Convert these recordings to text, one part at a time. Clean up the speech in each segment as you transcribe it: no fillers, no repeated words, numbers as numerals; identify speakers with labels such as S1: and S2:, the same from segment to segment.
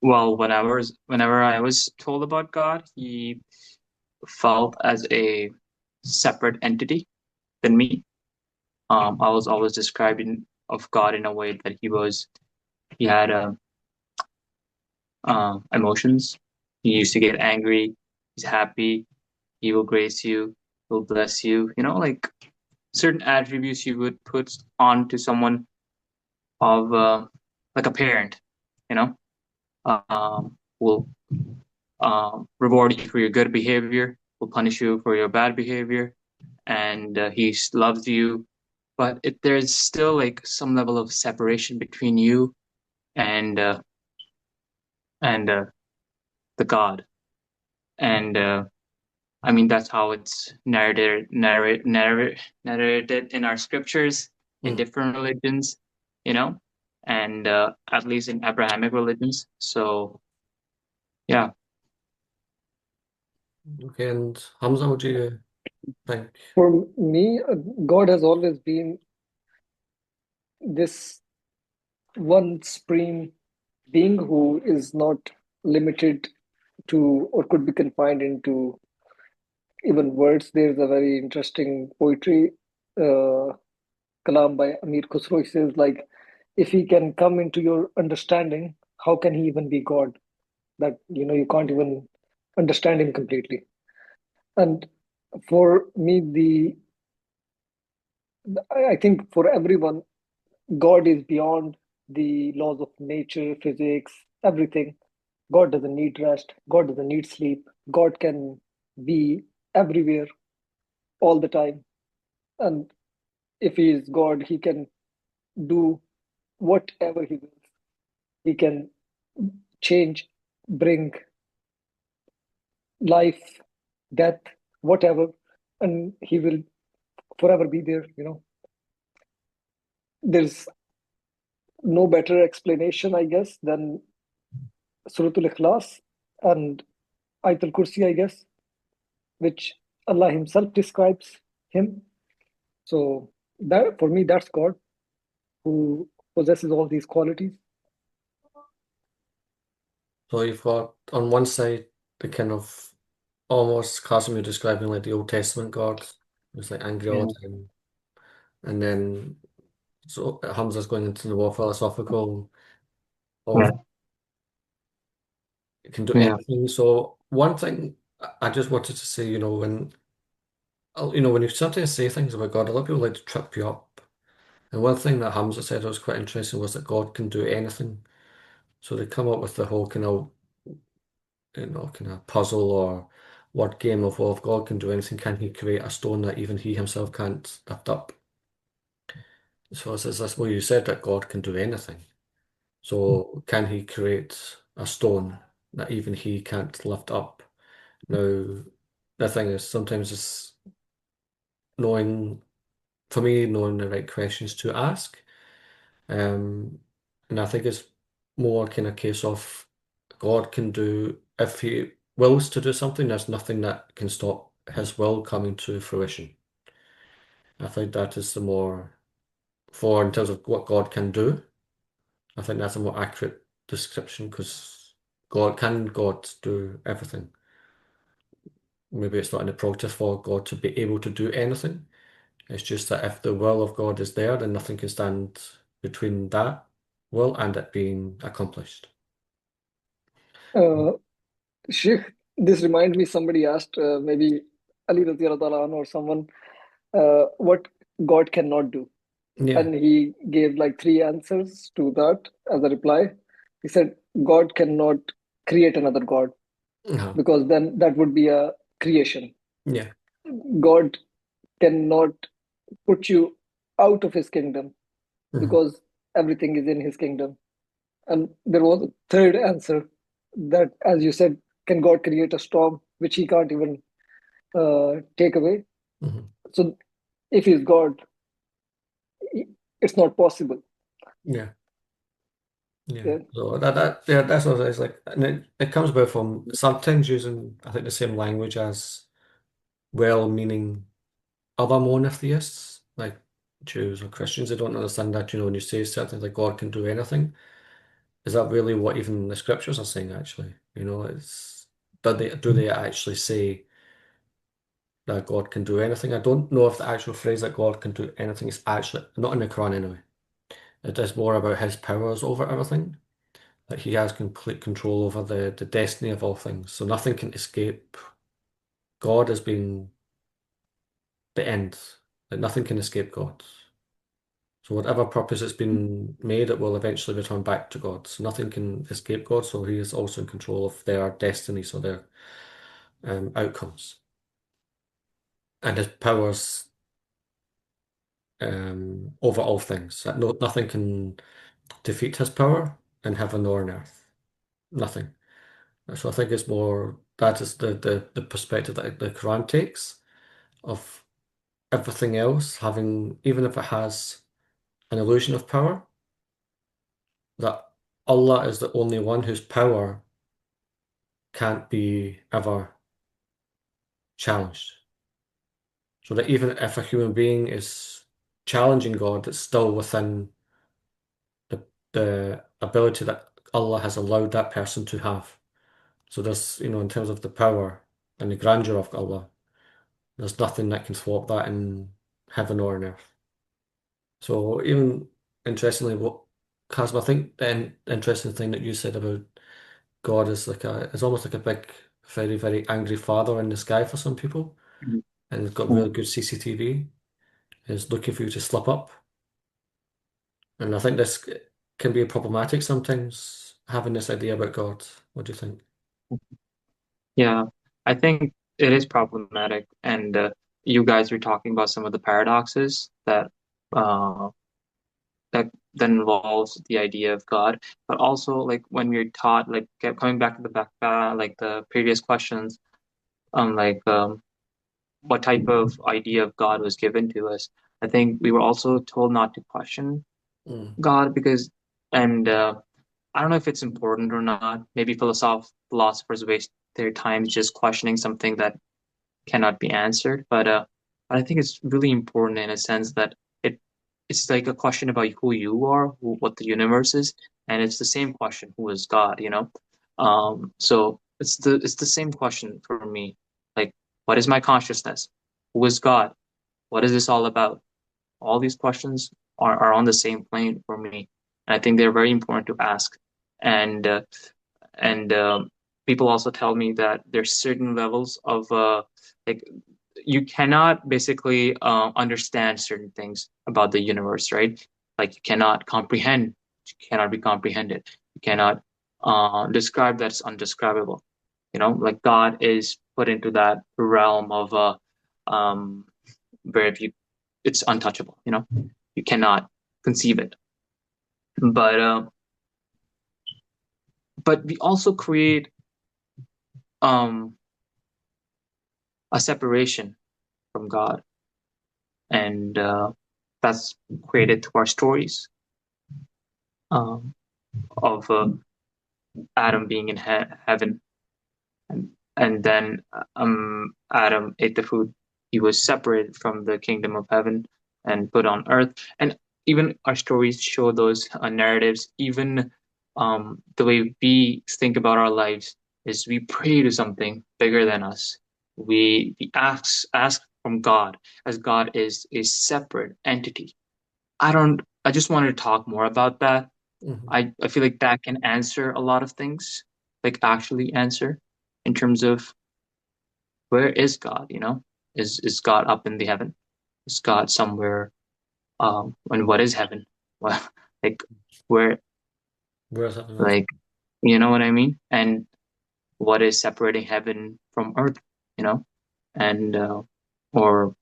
S1: Well, whenever I was told about God, he felt as a separate entity than me. I was always describing of God in a way that he had emotions. He used to get angry. He's happy. He will grace you. He'll bless you. Like certain attributes you would put on to someone of like a parent. You know, will reward you for your good behavior. Will punish you for your bad behavior, and he loves you. But there's still like some level of separation between you and and the God. And I mean, that's how it's narrated in our scriptures in
S2: Mm.
S1: different religions, and at least in Abrahamic religions. So yeah,
S2: Okay, and Hamza, what do you think?
S3: For me, God has always been this one supreme being who is not limited to or could be confined into even words. There's a very interesting poetry uh, kalam by Amir Khusro. He says, like, if he can come into your understanding, how can he even be God? That, you can't even understand him completely. And for me, I think for everyone, God is beyond the laws of nature, physics, everything. God doesn't need rest. God doesn't need sleep. God can be everywhere all the time. And if He is God, He can do whatever He wills. He can change, bring life, death, whatever, and He will forever be there. There's no better explanation, I guess, than Suratul Ikhlas and Ayatul Kursi, I guess, which Allah Himself describes Him. So that for me, that's God who possesses all these qualities.
S2: So you've got on one side the kind of almost Casimir describing like the Old Testament God, who's like angry all
S1: yeah,
S2: the time, and then so Hamza's going into the more philosophical of
S1: yeah,
S2: it can do
S1: yeah,
S2: anything. So one thing I just wanted to say, when you sometimes say things about God, a lot of people like to trip you up. And one thing that Hamza said that was quite interesting was that God can do anything. So they come up with the whole kind of puzzle or word game of, well, if God can do anything, can he create a stone that even he himself can't lift up? So it's this, well, you said that God can do anything. So can he create a stone that even he can't lift up? Now, the thing is, sometimes it's knowing, for me, knowing the right questions to ask. Um, and I think it's more kind of case of God can do, if he wills to do something, there's nothing that can stop his will coming to fruition. I think that is the more, for in terms of what God can do, I think that's a more accurate description because God do everything? Maybe it's not in the practice for God to be able to do anything. It's just that if the will of God is there, then nothing can stand between that will and it being accomplished.
S3: Uh, Sheikh, this reminds me somebody asked, maybe Ali Radhiyallahu Ta'ala anhu or someone, what God cannot do.
S2: Yeah.
S3: And he gave like three answers to that as a reply. He said, God cannot create another God
S2: Uh-huh.
S3: because then that would be a creation.
S2: Yeah.
S3: God cannot put you out of his kingdom
S2: Mhm.
S3: because everything is in his kingdom. And there was a third answer that, as you said, can God create a storm which he can't even take away?
S2: Mhm.
S3: So if he's God, it's not possible.
S2: Yeah. Yeah.
S3: Yeah.
S2: So yeah, that's what it's like. And it comes about from sometimes using, I think, the same language as well-meaning other monotheists, like Jews or Christians. They don't understand that, when you say certain things like God can do anything, is that really what even the scriptures are saying, actually? It's do they actually say that God can do anything? I don't know if the actual phrase that God can do anything is actually not in the Quran anyway. It is more about his powers over everything. That he has complete control over the destiny of all things. So nothing can escape God as being the end. Like nothing can escape God. So whatever purpose it's been made, it will eventually return back to God. So nothing can escape God. So he is also in control of their destiny, so their outcomes. And his powers over all things. That nothing can defeat his power in heaven or on earth. Nothing. So I think it's more that is the perspective that the Quran takes of everything else having, even if it has an illusion of power, that Allah is the only one whose power can't be ever challenged. So that even if a human being is challenging God, it's still within the ability that Allah has allowed that person to have. So there's, in terms of the power and the grandeur of Allah, there's nothing that can thwart that in heaven or on earth. So even interestingly, what Casper, I think the interesting thing that you said about God is it's almost like a big, very, very angry father in the sky for some people,
S1: Mhm.
S2: and he's got really
S1: Mm.
S2: good CCTV. Is looking for you to slip up, and I think this can be problematic sometimes. Having this idea about God, what do you think?
S1: Yeah, I think it is problematic, and you guys were talking about some of the paradoxes uh, that involves the idea of God, but also like when we're taught, like coming back to the back, like the previous questions, like what type of idea of God was given to us. I think we were also told not to question
S2: Mm,
S1: God because, and I don't know if it's important or not. Maybe philosophers waste their time just questioning something that cannot be answered. But I think it's really important in a sense that it it's like a question about who you are, what the universe is, and it's the same question, who is God, you know? So it's the same question for me. Like, what is my consciousness? Who is God? What is this all about? All these questions are on the same plane for me, and I think they're very important to ask. And and people also tell me that there's certain levels of like you cannot basically understand certain things about the universe, right? Like you cannot comprehend, you cannot be comprehended. You cannot describe that's undescribable. You know, like God is put into that realm of um, where if you, it's untouchable. You know, you cannot conceive it. But but we also create um, a separation from God, and that's created through our stories um, of Adam being in heaven, and then Adam ate the food. He was separated from the kingdom of heaven and put on earth. And even our stories show those narratives. Even the way we think about our lives is we pray to something bigger than us. We ask from God, as God is a separate entity. I don't. I just wanted to talk more about that.
S2: mhm,
S1: I feel like that can answer a lot of things, like actually answer in terms of where is God, you know? Is God up in the heaven? Is God somewhere and what is heaven? Well, like where
S2: where's that else?
S1: like you know what I mean? And what is separating heaven from earth, you know? And or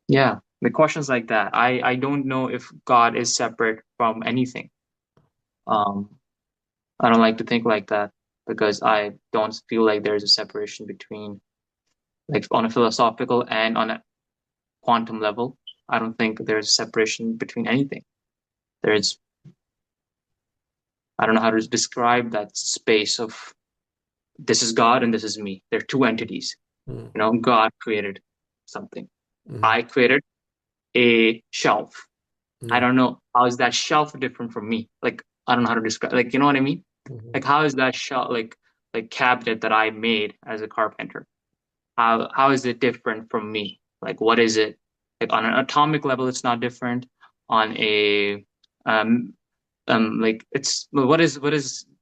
S1: yeah, the questions like that. I don't know if God is separate from anything. Um I don't like to think like that because I don't feel like there's a separation between like on a philosophical and on a quantum level. I don't think there's a separation between anything. There's I don't know how to describe that space of this is God and this is me. They're two entities.
S2: Mm,
S1: You know, God created something.
S2: mhm,
S1: I created a shelf. I
S2: yeah.
S1: don't know how is that shelf different from me. Like I don't know how to describe, like, you know what I mean?
S2: Mhm.
S1: Like, how is that shot, like cabinet that I made as a carpenter? How is it different from me? Like, what is it? Like on an atomic level, it's not different. On a um like it's what is the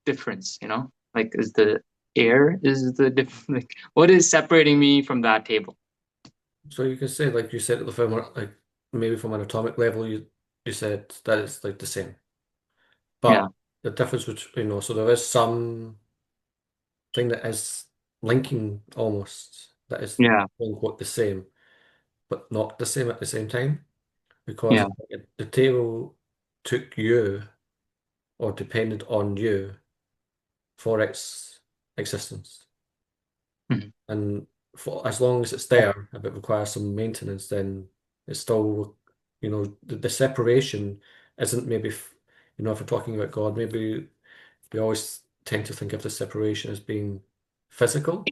S1: difference, you know? Like, is the air is the diff like what is separating me from that table?
S2: So you can say, like you said, at the film, like maybe from an atomic level, you said that it's like the same.
S1: Yeah,
S2: But the difference, which so there is some thing that is linking almost that is
S1: yeah,
S2: quote unquote the same, but not the same at the same time. Because
S1: yeah.
S2: I think the table took you or depended on you for its existence.
S1: Mhm.
S2: And for as long as it's there, if it requires some maintenance, then it's still, the separation isn't maybe, if we're talking about God, maybe we always tend to think of the separation as being physical.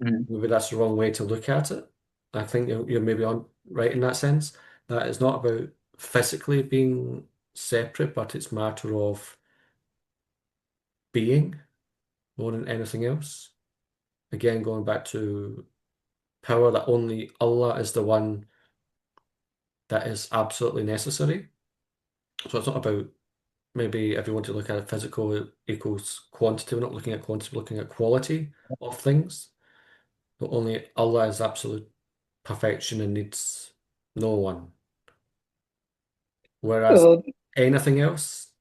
S1: Mhm.
S2: Maybe that's the wrong way to look at it. I think you're maybe on right in that sense, that it's not about physically being separate, but it's a matter of being more than anything else. Again, going back to power, that only Allah is the one that is absolutely necessary. So it's not about, maybe if you want to look at it, physical equals quantity. We're not looking at quantity, we're looking at quality of things. But only Allah is absolute perfection and needs no one. Whereas
S3: Uh,
S2: anything else,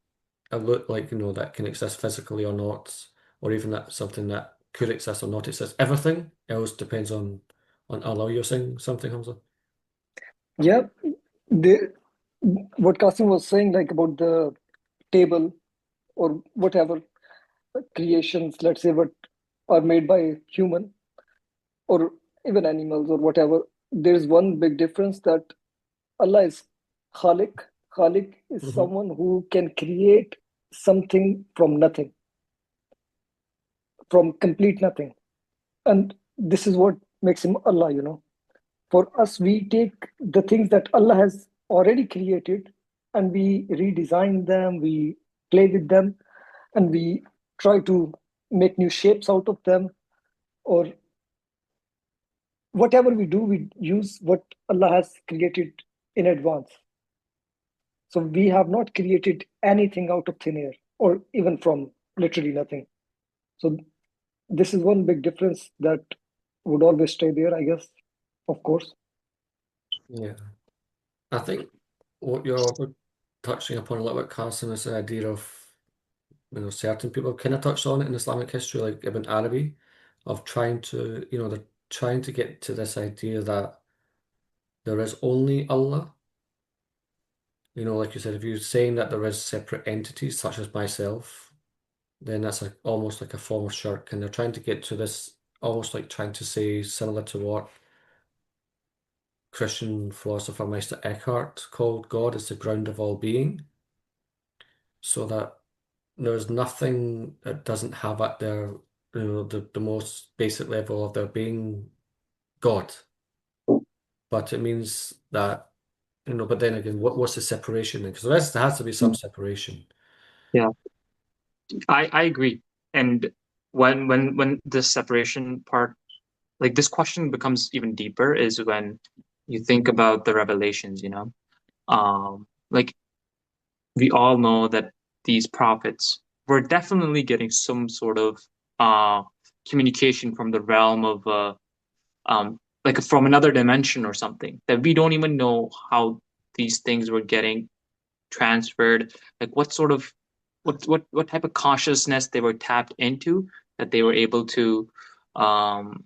S2: I look like, that can exist physically or not, or even that something that could exist or not exist. Everything else depends on Allah. You're saying something, Hamza?
S3: yeah, the, what Qasim was saying, like about the table or whatever creations, let's say, what are made by human or even animals or whatever, there's one big difference that Allah is Khalik. Khalik is
S2: Hmm.
S3: someone who can create something from nothing, from complete nothing. And this is what makes him Allah. For us, we take the things that Allah has already created and we redesign them, we play with them, and we try to make new shapes out of them, or whatever we do, we use what Allah has created in advance. So we have not created anything out of thin air or even from literally nothing. So this is one big difference that would always stay there, I guess, of course.
S2: Yeah. I think what you're touching upon a little bit, Carson, is the idea of, certain people have kind of touched on it in Islamic history, like Ibn Arabi, of trying to, they're trying to get to this idea that there is only Allah. Like you said, if you're saying that there is separate entities such as myself, then that's almost like a form of shirk. And they're trying to get to this, almost like trying to say, similar to what Christian philosopher Meister Eckhart called God is the ground of all being, so that there's nothing that doesn't have at their, the most basic level of their being God. But it means that, but then again, what's the separation then? Because there has to be some separation.
S1: Yeah, I agree. And when this separation part, like this question becomes even deeper, is when you think about the revelations, you know. Like we all know that these prophets were definitely getting some sort of uh communication from the realm of like from another dimension or something that we don't even know how these things were getting transferred, like what sort of what type of consciousness they were tapped into, that they were able to um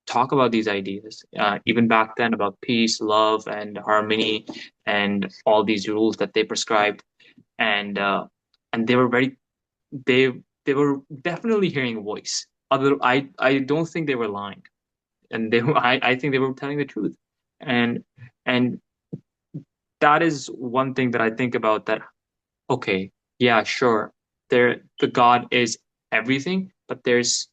S1: talk about these ideas, even back then, about peace, love, and harmony, and all these rules that they prescribed. And uh and they were very they they were definitely hearing a voice. Other I don't think they were lying, and I think they were telling the truth. And and that is one thing that I think about, that okay, yeah, sure, the God is everything, but there's,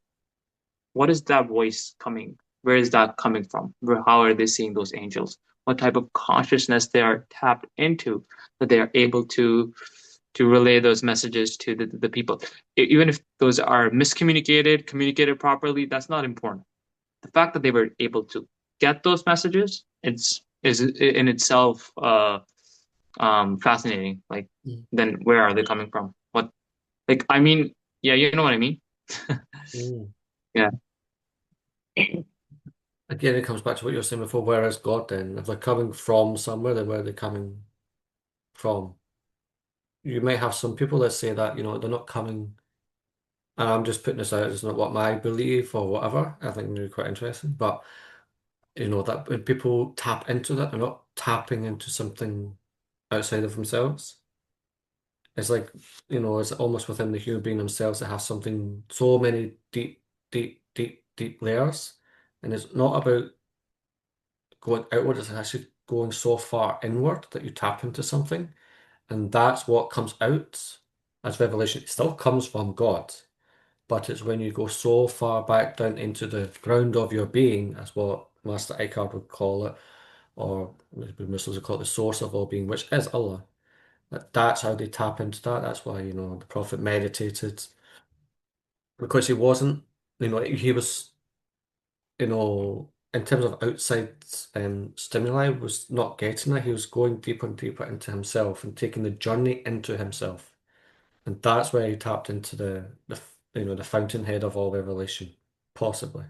S1: what is that voice coming? Where is that coming from? How are they seeing those angels? what type of consciousness they are tapped into, that they are able to relay those messages to the people. Even if those are miscommunicated, communicated properly, that's not important. The fact that they were able to get those messages, it's is in itself fascinating. Like,
S2: Mm.
S1: then where are they coming from? What, like, I mean, yeah, you know what I mean?
S2: Mm.
S1: Yeah.
S2: Again, it comes back to what you were saying before. Where is God then? If they're coming from somewhere, then where are they coming from? You may have some people that say that, they're not coming, and I'm just putting this out, it's not what my belief or whatever. I think they're quite interesting. But, that when people tap into that, they're not tapping into something outside of themselves. It's like, it's almost within the human being themselves that has something, so many deep, deep, deep, deep layers. And it's not about going outward, it's actually going so far inward that you tap into something. And that's what comes out as revelation. It still comes from God, but it's when you go so far back down into the ground of your being, as what Master Eckhart would call it, or Muslims would call it the source of all being, which is Allah. That's how they tap into that. That's why, the Prophet meditated, because he wasn't, he was, in terms of outside stimuli, was not getting that. He was going deeper and deeper into himself and taking the journey into himself. And that's where he tapped into the fountainhead of all revelation, possibly.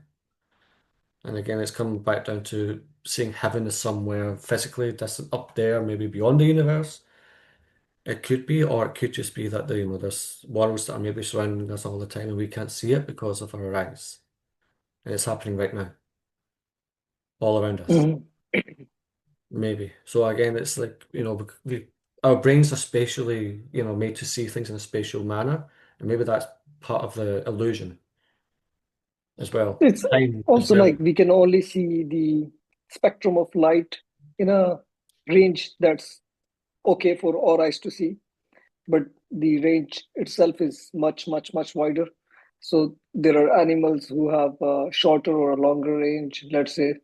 S2: And again, it's coming back down to seeing heaven as somewhere physically distant up there, maybe beyond the universe. It could be, or it could just be that there's worlds that are maybe surrounding us all the time and we can't see it because of our eyes. And it's happening right now, all around us.
S3: Mhm.
S2: Maybe. So again, it's like, our brains are spatially, made to see things in a spatial manner. And maybe that's part of the illusion as well.
S3: It's
S2: Time as
S3: also
S2: well.
S3: like we can only see the spectrum of light in a range that's okay for our eyes to see, but the range itself is much, much, much wider. So there are animals who have a shorter or a longer range, let's say,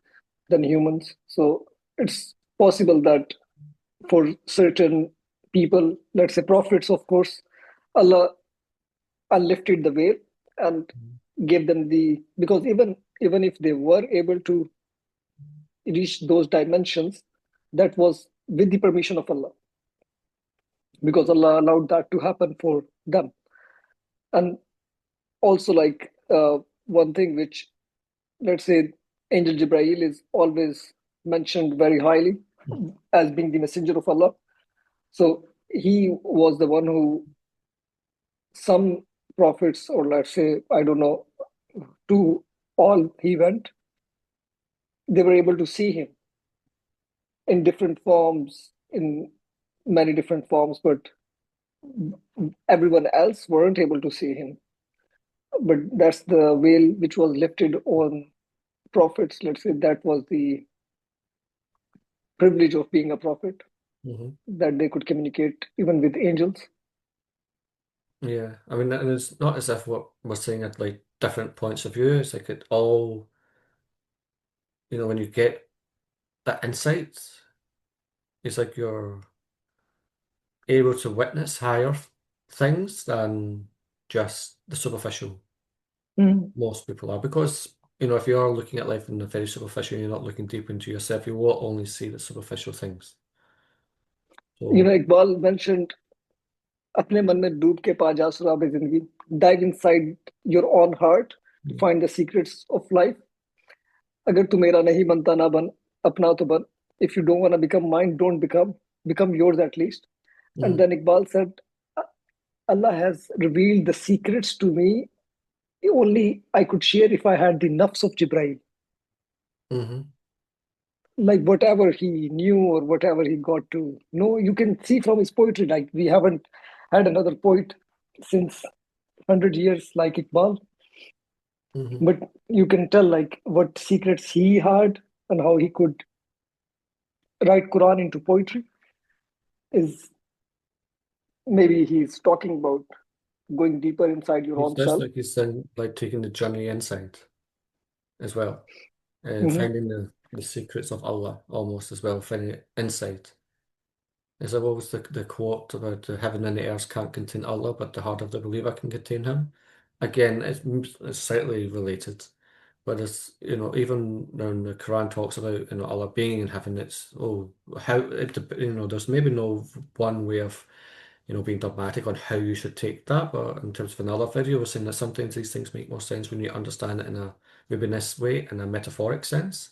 S3: than humans. So it's possible that for certain people, let's say prophets, of course, Allah lifted the veil and gave them the, because even if they were able to reach those dimensions, that was with the permission of Allah, because Allah allowed that to happen for them. And also, like one thing which, let's say, Angel Jibrail is always mentioned very highly as being the messenger of Allah. So he was the one who some prophets, or let's say, I don't know, to all he went, they were able to see him in different forms, in many different forms, but everyone else weren't able to see him. But that's the veil which was lifted on prophets. Let's say that was the privilege of being a prophet,
S2: Hmm.
S3: that they could communicate even with angels.
S2: Yeah. I mean, and it's not as if what we're saying at like different points of view. It's like it all, when you get that insight, it's like you're able to witness higher things than just the superficial.
S3: Mm.
S2: Most people are, because if you are looking at life in a very superficial, you're not looking deep into yourself, you will only see the superficial things. So,
S3: Iqbal mentioned, अपने मन में डूब के पा जा सुराब जिंदगी, dive inside your own heart to
S2: mm,
S3: find the secrets of life. अगर तू मेरा नहीं बनता ना बन, अपना तो बन. If you don't want to become mine, don't become yours at least. And
S2: mhm,
S3: then Iqbal said, Allah has revealed the secrets to me. Only I could share if I had the nafs of Jibreel.
S2: mhm,
S3: Like whatever he knew or whatever he got to know, you can see from his poetry. Like we haven't had another poet since 100 years like Iqbal,
S2: mhm.
S3: but you can tell like what secrets he had and how he could write Quran into poetry. Is maybe he's talking about going deeper inside your
S2: It's
S3: own
S2: just
S3: self.
S2: like he's saying, like taking the journey inside as well, and
S3: Mhm.
S2: finding the the secrets of Allah almost as well, finding it inside. Is there always the quote about the heaven and the earth can't contain Allah, but the heart of the believer can contain him? Again, it's slightly related, but it's, even when the Quran talks about, Allah being in heaven, it's, how it, there's maybe no one way of, being dogmatic on how you should take that, but in terms of another video, we're saying that sometimes these things make more sense when you understand it in a, maybe in this way, in a metaphoric sense,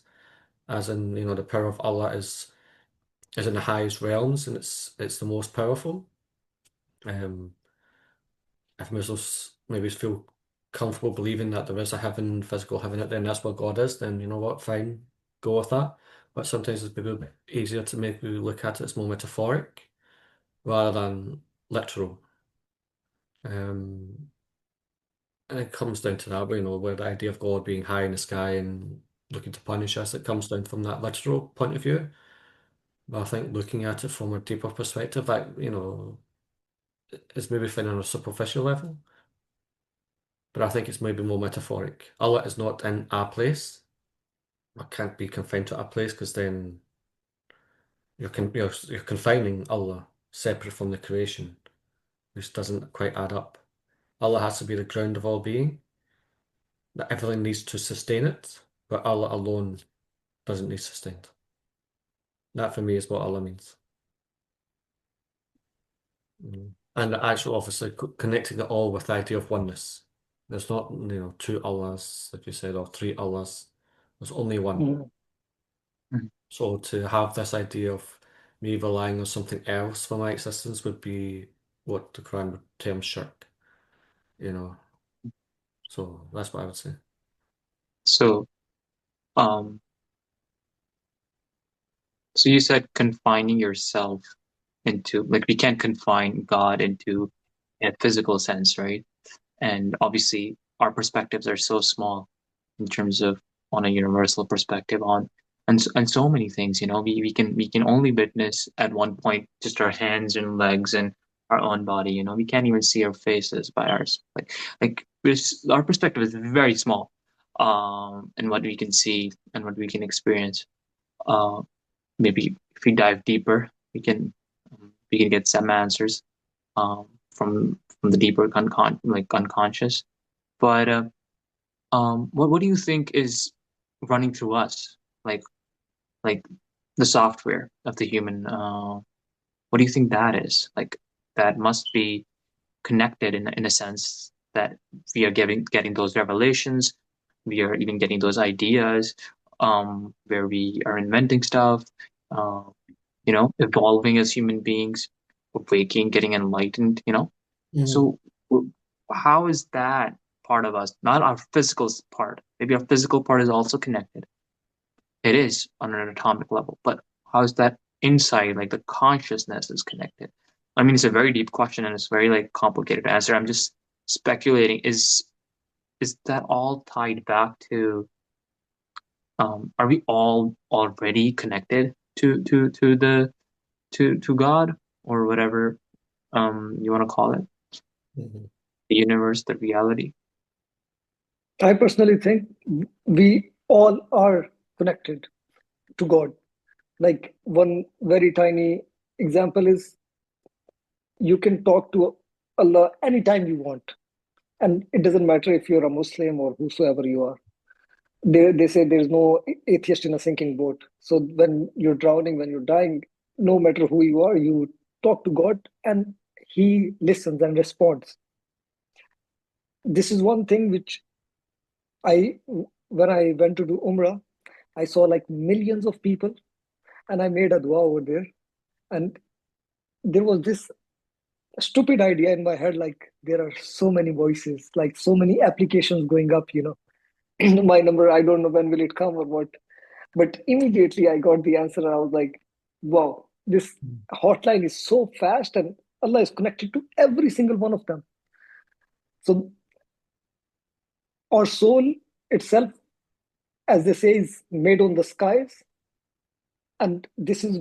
S2: as in, the power of Allah is in the highest realms and it's the most powerful. Um, if Muslims maybe feel comfortable believing that there is a heaven, physical heaven out there, and that's where God is, then you know what, fine, go with that. But sometimes it's maybe easier to maybe look at it as more metaphoric rather than literal. And it comes down to that, where the idea of God being high in the sky and looking to punish us, it comes down from that literal point of view. But I think looking at it from a deeper perspective, that, is maybe fine on a superficial level, but I think it's maybe more metaphoric. Allah is not in a place, or can't be confined to a place, because then you're confining Allah separate from the creation, which doesn't quite add up. Allah has to be the ground of all being, that everything needs to sustain it, but Allah alone doesn't need sustained. That for me is what Allah means. And actually, obviously, connecting it all with the idea of oneness. There's not, two Allahs, like you said, or three Allahs. There's only one.
S3: Mm.
S1: Mhm.
S2: So to have this idea of me relying on something else for my existence would be what the Quran would term shirk, you know. So that's what I would say.
S1: So, um, so you said confining yourself into, like, we can't confine God into a physical sense, right? And obviously, our perspectives are so small in terms of on a universal perspective on and so many things. We can only witness at one point just our hands and legs and our own body. We can't even see our faces by ours. Our perspective is very small, and what we can see and what we can experience. Uh, Maybe if we dive deeper, we can get some answers from the deeper unconscious. But what do you think is running through us, like like the software of the human? What do you think that is? Like that must be connected in a sense that we are getting those revelations, we are even getting those ideas, where we are inventing stuff, uh, evolving as human beings, waking, getting enlightened.
S2: Mhm.
S1: So how is that part of us? Not our physical part. Maybe our physical part is also connected. It is on an atomic level, but how is that inside, like the consciousness is connected? I mean, it's a very deep question and it's very like complicated to answer. I'm just speculating. Is that all tied back to are we all already connected to God or whatever you want to call it,
S2: Mhm.
S1: the universe, the reality?
S3: I personally think we all are connected to God. Like one very tiny example is you can talk to Allah anytime you want. And it doesn't matter if you're a Muslim or whosoever you are. They say there's no atheist in a sinking boat. So when you're drowning, when you're dying, no matter who you are, you talk to God and He listens and responds. This is one thing which I, when I went to do Umrah, I saw like millions of people and I made a dua over there. And there was this stupid idea in my head like, there are so many voices, like so many applications going up, my number, I don't know when will it come or what. But immediately I got the answer and I was like, wow, this hotline is so fast and Allah is connected to every single one of them. So our soul itself, as they say, is made on the skies. And this is